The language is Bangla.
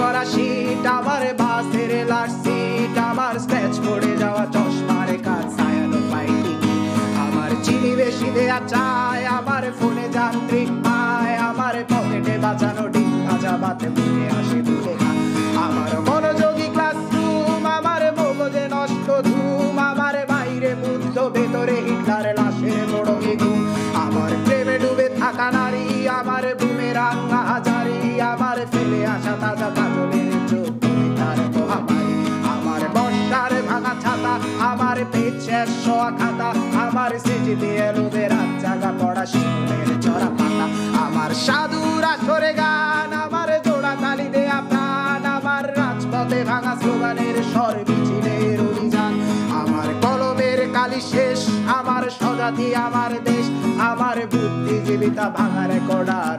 করা শীত, আমার বাসের লাস্ট সিট, আমার স্ক্র্যাচ পড়ে যাওয়া চশমার কাজ, ছায়ানো পাইনি আমার চিনি বেশি দেয়া চায়, আমার ফোনে যান্ত্রিক পায়, আমার পকেটে বাঁচানো ডিম ভাজা ভাতে বুঝে আসে ভুলে না আমার মনোযোগী ক্লাসরুম, আমার মগজে নষ্ট ধুম, আমার বাইরে বুদ্ধ ভেতরে হিটলার লাশের বড় ঘুম, আমার প্রেমে ডুবে থাকা নারী, আমার বুমেরাং হাজারি, আমার ফেলে আসা তাজা কাজলের চোখ তার মহামারী, আমার বর্ষার ভাঙা ছাতা, আমার পেট শেষ শোয়া খাতা, আমার সেজে দিয়ে লোভে রাত জাগা পড়া শিশুদের চড়া পাতা, আমার সাধুর আসরে গান, আমার জোড়া তালি দেয়া প্রাণ, আমার রাজপথে ভাঙা স্লোগানের স্বর মিছিলের অভিযান, আমার কলমের কালি শেষ, আমার স্বজাতি আমার দেশ, আমার বুদ্ধিজীবিতা ভাঙা রেকর্ডার